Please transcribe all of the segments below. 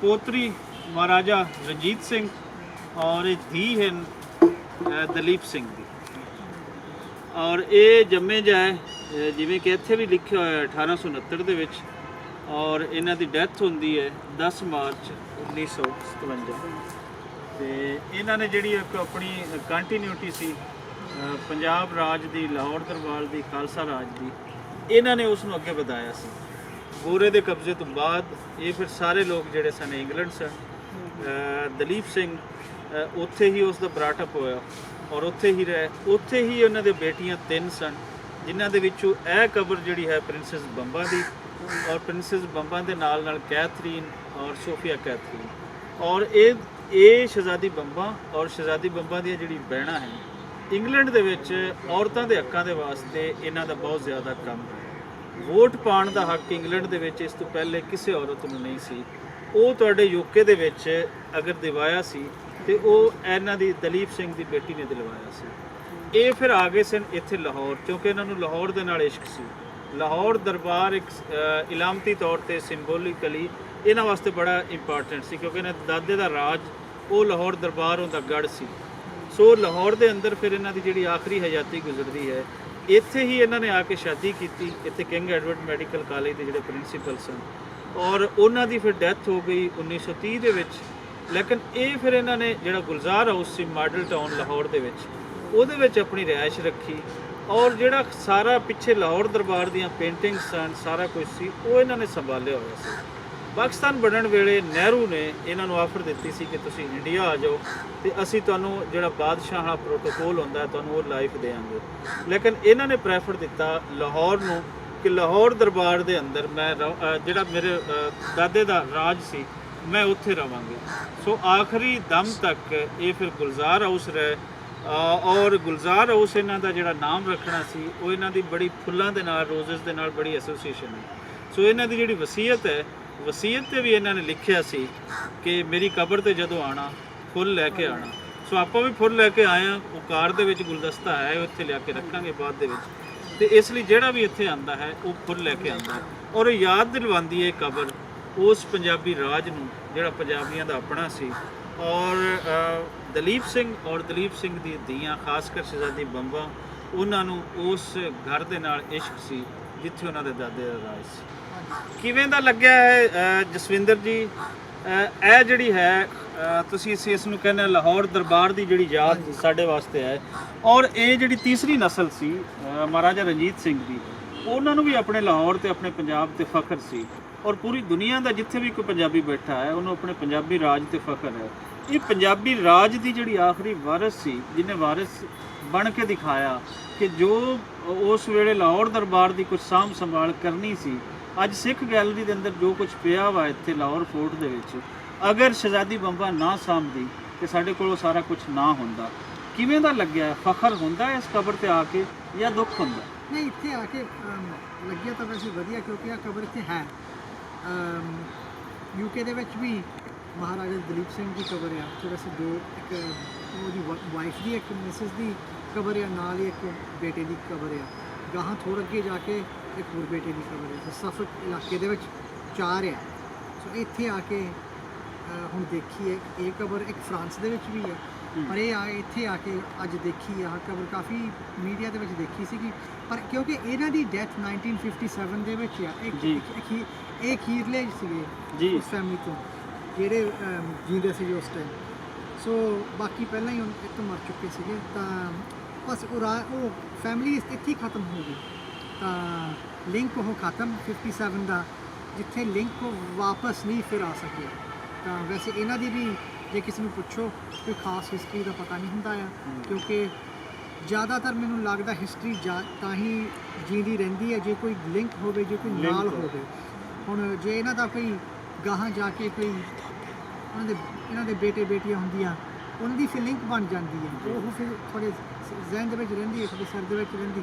पोत्री महाराजा रणजीत सिंह और धी है दलीप सिंह की। और ये जम्मे जाए जिमें कि इत्थे भी लिखा हुआ है 1869 ਦੇ ਵਿੱਚ और इन्हां दी डैथ होंदी है 10 मार्च 1957। ਤੇ ਇਹਨਾਂ ਨੇ ਜਿਹੜੀ ਇੱਕ ਆਪਣੀ ਕੰਟੀਨਿਊਟੀ ਸੀ ਪੰਜਾਬ ਰਾਜ ਦੀ, ਲਾਹੌਰ ਦਰਬਾਰ ਦੀ, ਖਾਲਸਾ ਰਾਜ ਦੀ, ਇਹਨਾਂ ਨੇ ਉਸ ਨੂੰ ਅੱਗੇ ਵਧਾਇਆ ਸੀ। ਗੋਰੇ ਦੇ ਕਬਜ਼ੇ ਤੋਂ ਬਾਅਦ ਇਹ ਫਿਰ ਸਾਰੇ ਲੋਕ ਜਿਹੜੇ ਸਨ ਇੰਗਲੈਂਡ ਸਨ। ਦਲੀਪ ਸਿੰਘ ਉੱਥੇ ਹੀ ਉਸ ਦਾ ਬਰਾਟਅਪ ਹੋਇਆ ਔਰ ਉੱਥੇ ਹੀ ਰਹੇ। ਉੱਥੇ ਹੀ ਉਹਨਾਂ ਦੇ ਬੇਟੀਆਂ 3 ਸਨ, ਜਿਨ੍ਹਾਂ ਦੇ ਵਿੱਚੋਂ ਇਹ ਕਬਰ ਜਿਹੜੀ ਹੈ ਪ੍ਰਿੰਸੈਸ ਬੰਬਾ ਦੀ, ਔਰ ਪ੍ਰਿੰਸੈਸ ਬੰਬਾ ਦੇ ਨਾਲ ਨਾਲ ਕੈਥਰੀਨ ਔਰ ਸੋਫੀਆ ਕੈਥਰੀਨ। ਔਰ ਇਹ ਸ਼ਹਿਜ਼ਾਦੀ ਬੰਬਾ ਔਰ ਸ਼ਹਿਜ਼ਾਦੀ ਬੰਬਾ ਦੀਆਂ ਜਿਹੜੀ ਬਹਿਣਾਂ ਹਨ, ਇੰਗਲੈਂਡ ਦੇ ਵਿੱਚ ਔਰਤਾਂ ਦੇ ਹੱਕਾਂ ਦੇ ਵਾਸਤੇ ਇਹਨਾਂ ਦਾ ਬਹੁਤ ਜ਼ਿਆਦਾ ਕੰਮ ਹੈ। ਵੋਟ ਪਾਉਣ ਦਾ ਹੱਕ ਇੰਗਲੈਂਡ ਦੇ ਵਿੱਚ ਇਸ ਤੋਂ ਪਹਿਲੇ ਕਿਸੇ ਔਰਤ ਨੂੰ ਨਹੀਂ ਸੀ। ਉਹ ਤੁਹਾਡੇ ਯੂਕੇ ਦੇ ਵਿੱਚ ਅਗਰ ਦਿਵਾਇਆ ਸੀ ਤੇ ਉਹ ਇਹਨਾਂ ਦੀ ਦਲੀਪ ਸਿੰਘ ਦੀ ਬੇਟੀ ਨੇ ਦਿਲਵਾਇਆ ਸੀ। ਇਹ ਫਿਰ ਆ ਗਏ ਸਨ ਇੱਥੇ ਲਾਹੌਰ, ਕਿਉਂਕਿ ਇਹਨਾਂ ਨੂੰ ਲਾਹੌਰ ਦੇ ਨਾਲ ਇਸ਼ਕ ਸੀ। ਲਾਹੌਰ ਦਰਬਾਰ ਇੱਕ ਇਲਾਮਤੀ ਤੌਰ 'ਤੇ ਸਿੰਬੋਲਿਕਲੀ ਇਹਨਾਂ ਵਾਸਤੇ ਬੜਾ ਇੰਪੋਰਟੈਂਟ ਸੀ, ਕਿਉਂਕਿ ਇਹਨਾਂ ਦਾਦੇ ਦਾ ਰਾਜ ਉਹ ਲਾਹੌਰ ਦਰਬਾਰ ਉਹਦਾ ਗੜ੍ਹ ਸੀ। ਸੋ ਲਾਹੌਰ ਦੇ ਅੰਦਰ ਫਿਰ ਇਹਨਾਂ ਦੀ ਜਿਹੜੀ ਆਖਰੀ ਹਯਾਤੀ ਗੁਜ਼ਰਦੀ ਹੈ। ਇੱਥੇ ਹੀ ਇਹਨਾਂ ਨੇ ਆ ਕੇ ਸ਼ਾਦੀ ਕੀਤੀ, ਇੱਥੇ ਕਿੰਗ ਐਡਵਰਡ ਮੈਡੀਕਲ ਕਾਲਜ ਦੇ ਜਿਹੜੇ ਪ੍ਰਿੰਸੀਪਲ ਸਨ, ਔਰ ਉਹਨਾਂ ਦੀ ਫਿਰ ਡੈਥ ਹੋ ਗਈ 1930 ਦੇ ਵਿੱਚ। ਲੇਕਿਨ ਇਹ ਫਿਰ ਇਹਨਾਂ ਨੇ ਜਿਹੜਾ ਗੁਲਜ਼ਾਰ ਹਾਊਸ ਸੀ ਮਾਡਲ ਟਾਊਨ ਲਾਹੌਰ ਦੇ ਵਿੱਚ, ਉਹਦੇ ਵਿੱਚ ਆਪਣੀ ਰਿਹਾਇਸ਼ ਰੱਖੀ। ਔਰ ਜਿਹੜਾ ਸਾਰਾ ਪਿੱਛੇ ਲਾਹੌਰ ਦਰਬਾਰ ਦੀਆਂ ਪੇਂਟਿੰਗਸ ਸਨ, ਸਾਰਾ ਕੁਝ ਸੀ, ਉਹ ਇਹਨਾਂ ਨੇ ਸੰਭਾਲਿਆ ਹੋਇਆ ਸੀ। ਪਾਕਿਸਤਾਨ ਬਣਨ ਵੇਲੇ ਨਹਿਰੂ ਨੇ ਇਹਨਾਂ ਨੂੰ ਆਫਰ ਦਿੱਤੀ ਸੀ ਕਿ ਤੁਸੀਂ ਇੰਡੀਆ ਆ ਜਾਓ ਤੇ ਅਸੀਂ ਤੁਹਾਨੂੰ ਜਿਹੜਾ ਬਾਦਸ਼ਾਹਾਂ ਪ੍ਰੋਟੋਕੋਲ ਹੁੰਦਾ ਤੁਹਾਨੂੰ ਉਹ ਲਾਈਫ ਦੇਵਾਂਗੇ। ਲੇਕਿਨ ਇਹਨਾਂ ਨੇ ਪ੍ਰੈਫਰ ਦਿੱਤਾ ਲਾਹੌਰ ਨੂੰ, ਕਿ ਲਾਹੌਰ ਦਰਬਾਰ ਦੇ ਅੰਦਰ ਮੈਂ ਜਿਹੜਾ ਮੇਰੇ ਦਾਦੇ ਦਾ ਰਾਜ ਸੀ ਮੈਂ ਉੱਥੇ ਰਵਾਂਗੇ। ਸੋ ਆਖਰੀ ਦਮ ਤੱਕ ਇਹ ਫਿਰ ਗੁਲਜ਼ਾਰ ਹਾਊਸ ਰਹੇ। ਔਰ ਗੁਲਜ਼ਾਰ ਹਾਊਸ ਇਹਨਾਂ ਦਾ ਜਿਹੜਾ ਨਾਮ ਰੱਖਣਾ ਸੀ ਉਹ ਇਹਨਾਂ ਦੀ ਬੜੀ ਫੁੱਲਾਂ ਦੇ ਨਾਲ, ਰੋਜ਼ਸ ਦੇ ਨਾਲ ਬੜੀ ਐਸੋਸੀਏਸ਼ਨ ਹੈ। ਸੋ ਇਹਨਾਂ ਦੀ ਜਿਹੜੀ ਵਸੀਅਤ ਹੈ, ਵਸੀਅਤ 'ਤੇ ਵੀ ਇਹਨਾਂ ਨੇ ਲਿਖਿਆ ਸੀ ਕਿ ਮੇਰੀ ਕਬਰ 'ਤੇ ਜਦੋਂ ਆਉਣਾ ਫੁੱਲ ਲੈ ਕੇ ਆਉਣਾ। ਸੋ ਆਪਾਂ ਵੀ ਫੁੱਲ ਲੈ ਕੇ ਆਏ ਹਾਂ। ਉਹ ਕਾਰ ਦੇ ਵਿੱਚ ਗੁਲਦਸਤਾ ਹੈ, ਉਹ ਇੱਥੇ ਲਿਆ ਕੇ ਰੱਖਾਂਗੇ ਬਾਅਦ ਦੇ ਵਿੱਚ। ਤੇ ਇਸ ਲਈ ਜਿਹੜਾ ਵੀ ਇੱਥੇ ਆਉਂਦਾ ਹੈ ਉਹ ਫੁੱਲ ਲੈ ਕੇ ਆਉਂਦਾ ਹੈ। ਔਰ ਯਾਦ ਦਿਲਵਾਉਂਦੀ ਹੈ ਕਬਰ ਉਸ ਪੰਜਾਬੀ ਰਾਜ ਨੂੰ ਜਿਹੜਾ ਪੰਜਾਬੀਆਂ ਦਾ ਆਪਣਾ ਸੀ। ਔਰ ਦਲੀਪ ਸਿੰਘ ਔਰ ਦਲੀਪ ਸਿੰਘ ਦੀ ਧੀਆਂ, ਖਾਸ ਕਰ ਸ਼ਹਿਜ਼ਾਦੀ ਬੰਬਾ, ਉਹਨਾਂ ਨੂੰ ਉਸ ਘਰ ਦੇ ਨਾਲ ਇਸ਼ਕ ਸੀ ਜਿੱਥੇ ਉਹਨਾਂ ਦੇ ਦਾਦੇ ਦਾ ਰਾਜ ਸੀ। ਕਿਵੇਂ ਦਾ ਲੱਗਿਆ ਹੈ ਜਸਵਿੰਦਰ ਜੀ? ਇਹ ਜਿਹੜੀ ਹੈ ਤੁਸੀਂ ਇਸ ਨੂੰ ਕਹਿੰਦੇ ਲਾਹੌਰ ਦਰਬਾਰ ਦੀ ਜਿਹੜੀ ਯਾਦ ਸਾਡੇ ਵਾਸਤੇ ਹੈ। ਔਰ ਇਹ ਜਿਹੜੀ ਤੀਸਰੀ ਨਸਲ ਸੀ ਮਹਾਰਾਜਾ ਰਣਜੀਤ ਸਿੰਘ ਦੀ, ਉਹਨਾਂ ਨੂੰ ਵੀ ਆਪਣੇ ਲਾਹੌਰ ਤੇ ਆਪਣੇ ਪੰਜਾਬ ਤੇ ਫਖਰ ਸੀ। ਔਰ ਪੂਰੀ ਦੁਨੀਆ ਦਾ ਜਿੱਥੇ ਵੀ ਕੋਈ ਪੰਜਾਬੀ ਬੈਠਾ ਹੈ ਉਹਨੂੰ ਆਪਣੇ ਪੰਜਾਬੀ ਰਾਜ ਤੇ ਫਖਰ ਹੈ। ਇਹ ਪੰਜਾਬੀ ਰਾਜ ਦੀ ਜਿਹੜੀ ਆਖਰੀ ਵਾਰਿਸ ਸੀ, ਜਿਹਨੇ ਵਾਰਿਸ ਬਣ ਕੇ ਦਿਖਾਇਆ ਕਿ ਜੋ ਉਸ ਵੇਲੇ ਲਾਹੌਰ ਦਰਬਾਰ ਦੀ ਕੁਝ ਸਾਂਭ ਸੰਭਾਲ ਕਰਨੀ ਸੀ। ਅੱਜ ਸਿੱਖ ਗੈਲਰੀ ਦੇ ਅੰਦਰ ਜੋ ਕੁਝ ਪਿਆ ਵਾ ਇੱਥੇ ਲਾਹੌਰ ਫੋਰਟ ਦੇ ਵਿੱਚ, ਅਗਰ ਸ਼ਹਿਜ਼ਾਦੀ ਬੰਬਾ ਨਾ ਸਾਂਭਦੀ ਤੇ ਸਾਡੇ ਕੋਲ ਸਾਰਾ ਕੁਝ ਨਾ ਹੁੰਦਾ। ਕਿਵੇਂ ਦਾ ਲੱਗਿਆ? ਫਖਰ ਹੁੰਦਾ ਇਸ ਕਬਰ ਤੇ ਆ ਕੇ ਜਾਂ ਦੁੱਖ ਹੁੰਦਾ? ਨਹੀਂ, ਇੱਥੇ ਆ ਕੇ ਲੱਗਿਆ ਤਾਂ ਵੈਸੇ ਵਧੀਆ, ਕਿਉਂਕਿ ਆ ਕਬਰ ਇੱਥੇ ਹੈ। ਯੂਕੇ ਦੇ ਵਿੱਚ ਵੀ ਮਹਾਰਾਜਾ ਦਲੀਪ ਸਿੰਘ ਦੀ ਕਬਰ ਆ। ਤੇ ਵੈਸੇ ਦੋ, ਇੱਕ ਉਹਦੀ ਵਾਈਫ ਦੀ, ਇੱਕ ਮਿਸਿਸ ਦੀ ਕਬਰ ਆ, ਨਾਲ ਹੀ ਇੱਕ ਬੇਟੇ ਦੀ ਕਬਰ ਆ। ਗਾਹਾਂ ਥੋੜ੍ਹਾ ਅੱਗੇ ਜਾ ਕੇ ਇੱਕ ਹੋਰ ਬੇਟੇ ਦੀ ਕਬਰ ਹੈ। ਸਫਕ ਇਲਾਕੇ ਦੇ ਵਿੱਚ 4 ਆ। ਸੋ ਇੱਥੇ ਆ ਕੇ ਹੁਣ ਦੇਖੀਏ ਇਹ ਕਬਰ ਇੱਕ ਫਰਾਂਸ ਦੇ ਵਿੱਚ ਵੀ ਹੈ, ਪਰ ਇਹ ਇੱਥੇ ਆ ਕੇ ਅੱਜ ਦੇਖੀ ਆਹ ਕਬਰ ਕਾਫੀ ਮੀਡੀਆ ਦੇ ਵਿੱਚ ਦੇਖੀ ਸੀਗੀ। ਪਰ ਕਿਉਂਕਿ ਇਹਨਾਂ ਦੀ ਡੈਥ 1957 ਦੇ ਵਿੱਚ ਆ। ਇਹ ਅਖੀਰਲੇ ਸੀਗੇ ਉਸ ਫੈਮਿਲੀ ਤੋਂ ਜਿਹੜੇ ਜੀਂਦੇ ਸੀ ਉਸ ਟਾਈਮ। ਸੋ ਬਾਕੀ ਪਹਿਲਾਂ ਹੀ ਇੱਕ ਮਰ ਚੁੱਕੇ ਸੀਗੇ। ਤਾਂ ਬਸ ਉਹ ਫੈਮਿਲੀ ਇੱਥੇ ਹੀ ਖਤਮ ਹੋ ਗਈ। ਤਾਂ ਲਿੰਕ ਉਹ ਖਤਮ 57 ਦਾ, ਜਿੱਥੇ ਲਿੰਕ ਵਾਪਸ ਨਹੀਂ ਫਿਰ ਆ ਸਕਿਆ। ਤਾਂ ਵੈਸੇ ਇਹਨਾਂ ਦੀ ਵੀ ਜੇ ਕਿਸੇ ਨੂੰ ਪੁੱਛੋ ਕੋਈ ਖਾਸ ਹਿਸਟਰੀ ਦਾ ਪਤਾ ਨਹੀਂ ਹੁੰਦਾ ਆ, ਕਿਉਂਕਿ ਜ਼ਿਆਦਾਤਰ ਮੈਨੂੰ ਲੱਗਦਾ ਹਿਸਟਰੀ ਤਾਂ ਹੀ ਜੀਂਦੀ ਰਹਿੰਦੀ ਹੈ ਜੇ ਕੋਈ ਲਿੰਕ ਹੋਵੇ, ਜੇ ਕੋਈ ਨਾਲ ਹੋਵੇ। ਹੁਣ ਜੇ ਇਹਨਾਂ ਦਾ ਕੋਈ ਗਾਹਾਂ ਜਾ ਕੇ ਕੋਈ ਇਹਨਾਂ ਦੇ ਬੇਟੇ ਬੇਟੀਆਂ ਹੁੰਦੀਆਂ, ਉਹਨਾਂ ਦੀ ਫੀਲਿੰਗ ਬਣ ਜਾਂਦੀ ਹੈ, ਉਹ ਫਿਰ ਥੋੜ੍ਹੇ ਜ਼ਹਿਨ ਦੇ ਵਿੱਚ ਰਹਿੰਦੀ ਹੈ, ਥੋੜ੍ਹੇ ਸਿਰ ਦੇ ਵਿੱਚ ਰਹਿੰਦੀ।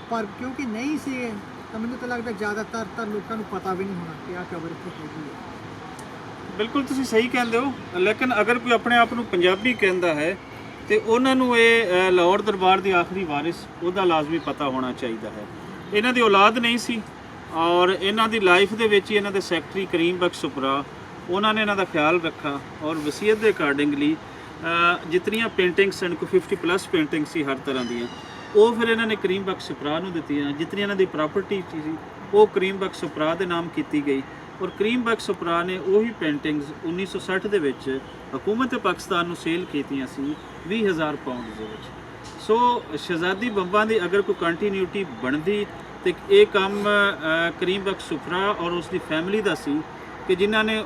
ਪਰ ਕਿਉਂਕਿ ਨਹੀਂ ਸੀ ਤਾਂ ਮੈਨੂੰ ਤਾਂ ਲੱਗਦਾ ਜ਼ਿਆਦਾਤਰ ਤਾਂ ਲੋਕਾਂ ਨੂੰ ਪਤਾ ਵੀ ਨਹੀਂ ਹੋਣਾ ਕਿ ਆਹ ਕਬਰ ਇੱਥੇ ਹੈਗੀ ਹੈ। ਬਿਲਕੁਲ ਤੁਸੀਂ ਸਹੀ ਕਹਿੰਦੇ ਹੋ, ਲੇਕਿਨ ਅਗਰ ਕੋਈ ਆਪਣੇ ਆਪ ਨੂੰ ਪੰਜਾਬੀ ਕਹਿੰਦਾ ਹੈ ਤੇ ਉਹਨਾਂ ਨੂੰ ਇਹ ਲਾਹੌਰ ਦਰਬਾਰ ਦੀ ਆਖਰੀ ਵਾਰਿਸ ਉਹਦਾ ਲਾਜ਼ਮੀ ਪਤਾ ਹੋਣਾ ਚਾਹੀਦਾ ਹੈ। ਇਹਨਾਂ ਦੀ ਔਲਾਦ ਨਹੀਂ ਸੀ ਔਰ ਇਹਨਾਂ ਦੀ ਲਾਈਫ ਦੇ ਵਿੱਚ ਹੀ ਇਹਨਾਂ ਦੇ ਸੈਕਟਰੀ ਕਰੀਮ ਬਖਸ਼ ਸੁਪਰਾ ਉਹਨਾਂ ਨੇ ਇਹਨਾਂ ਦਾ ਖਿਆਲ ਰੱਖਾ ਔਰ ਵਸੀਅਤ ਦੇ ਅਕਾਰਡਿੰਗਲੀ ਜਿਤਨੀਆਂ ਪੇਂਟਿੰਗਸ ਹਨ, ਕੋਈ 50+ ਪੇਂਟਿੰਗ ਸੀ ਹਰ ਤਰ੍ਹਾਂ ਦੀਆਂ, ਉਹ ਫਿਰ ਇਹਨਾਂ ਨੇ ਕਰੀਮ ਬਖਸ਼ ਸੁਪਰਾ ਨੂੰ ਦਿੱਤੀਆਂ। ਜਿਤਨੀ ਇਹਨਾਂ ਦੀ ਪ੍ਰਾਪਰਟੀ ਸੀ ਉਹ ਕਰੀਮ ਬਖਸ਼ ਸੁਪਰਾ ਦੇ ਨਾਮ ਕੀਤੀ ਗਈ ਔਰ ਕਰੀਮ ਬਖਸ਼ ਸੁਪਰਾ ਨੇ ਉਹੀ ਪੇਂਟਿੰਗਸ 1960 ਦੇ ਵਿੱਚ ਹਕੂਮਤ ਪਾਕਿਸਤਾਨ ਨੂੰ ਸੇਲ ਕੀਤੀਆਂ ਸੀ 20,000 ਪਾਉਂਡ ਦੇ ਵਿੱਚ। ਸੋ ਸ਼ਹਿਜ਼ਾਦੀ ਬੰਬਾਂ ਦੀ ਅਗਰ ਕੋਈ ਕੰਟੀਨਿਊਟੀ ਬਣਦੀ ਤੇ ਇਹ ਕੰਮ ਕਰੀਮ ਬਖਸ਼ ਸੁਪਰਾ ਔਰ ਉਸ ਦੀ ਫੈਮਿਲੀ ਦਾ ਸੀ ਕਿ ਜਿਨ੍ਹਾਂ ਨੇ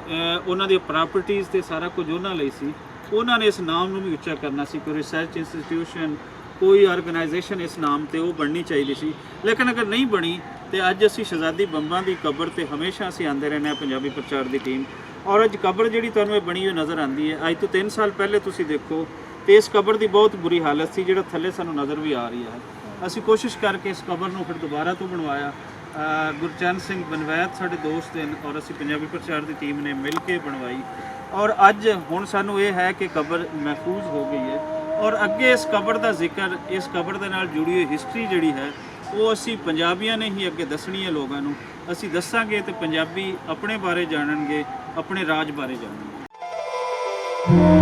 ਉਹਨਾਂ ਦੀਆਂ ਪ੍ਰਾਪਰਟੀਆਂ ਤੇ ਸਾਰਾ ਕੁਝ ਉਹਨਾਂ ਲਈ ਸੀ। ਉਹਨਾਂ ਨੇ ਇਸ ਨਾਮ ਨੂੰ ਵੀ ਉੱਚਾ ਕਰਨਾ ਸੀ, ਕੋਈ ਰਿਸਰਚ ਇੰਸਟੀਟਿਊਸ਼ਨ, ਕੋਈ ਆਰਗੇਨਾਈਜੇਸ਼ਨ ਇਸ ਨਾਮ ਤੇ ਉਹ ਬਣਨੀ ਚਾਹੀਦੀ ਸੀ। ਲੇਕਿਨ ਅਗਰ ਨਹੀਂ ਬਣੀ ਤੇ ਅੱਜ ਅਸੀਂ ਸ਼ਹਿਜ਼ਾਦੀ ਬੰਬਾਂ ਦੀ ਕਬਰ ਤੇ ਹਮੇਸ਼ਾ ਅਸੀਂ ਆਉਂਦੇ ਰਹਿੰਦੇ ਹਾਂ, ਪੰਜਾਬੀ ਪ੍ਰਚਾਰ ਦੀ ਟੀਮ। ਔਰ ਅੱਜ ਕਬਰ ਜਿਹੜੀ ਤੁਹਾਨੂੰ ਇਹ ਬਣੀ ਹੋਈ ਨਜ਼ਰ ਆਉਂਦੀ ਹੈ, ਅੱਜ ਤੋਂ 3 ਸਾਲ ਪਹਿਲੇ ਤੁਸੀਂ ਦੇਖੋ ਤੇ ਇਸ ਕਬਰ ਦੀ ਬਹੁਤ ਬੁਰੀ ਹਾਲਤ ਸੀ, ਜਿਹੜਾ ਥੱਲੇ ਸਾਨੂੰ ਨਜ਼ਰ ਵੀ ਆ ਰਹੀ ਹੈ। ਅਸੀਂ ਕੋਸ਼ਿਸ਼ ਕਰਕੇ ਇਸ ਕਬਰ ਨੂੰ ਫਿਰ ਦੁਬਾਰਾ ਤੋਂ ਬਣਵਾਇਆ। ਗੁਰਚਰਨ ਸਿੰਘ ਬਨਵੈਤ ਸਾਡੇ ਦੋਸਤ ਹਨ ਔਰ ਅਸੀਂ ਪੰਜਾਬੀ ਪ੍ਰਚਾਰ ਦੀ ਟੀਮ ਨੇ ਮਿਲ ਕੇ ਬਣਵਾਈ ਔਰ ਅੱਜ ਹੁਣ ਸਾਨੂੰ ਇਹ ਹੈ ਕਿ ਕਬਰ ਮਹਿਫੂਜ਼ ਹੋ ਗਈ ਹੈ ਔਰ ਅੱਗੇ ਇਸ ਕਬਰ ਦਾ ਜ਼ਿਕਰ, ਇਸ ਕਬਰ ਦੇ ਨਾਲ ਜੁੜੀ ਹੋਈ ਹਿਸਟਰੀ ਜਿਹੜੀ ਹੈ ਉਹ ਅਸੀਂ ਪੰਜਾਬੀਆਂ ਨੇ ਹੀ ਅੱਗੇ ਦੱਸਣੀ ਹੈ ਲੋਕਾਂ ਨੂੰ। ਅਸੀਂ ਦੱਸਾਂਗੇ ਤੇ ਪੰਜਾਬੀ ਆਪਣੇ ਬਾਰੇ ਜਾਣਨਗੇ, ਆਪਣੇ ਰਾਜ ਬਾਰੇ ਜਾਣਨਗੇ।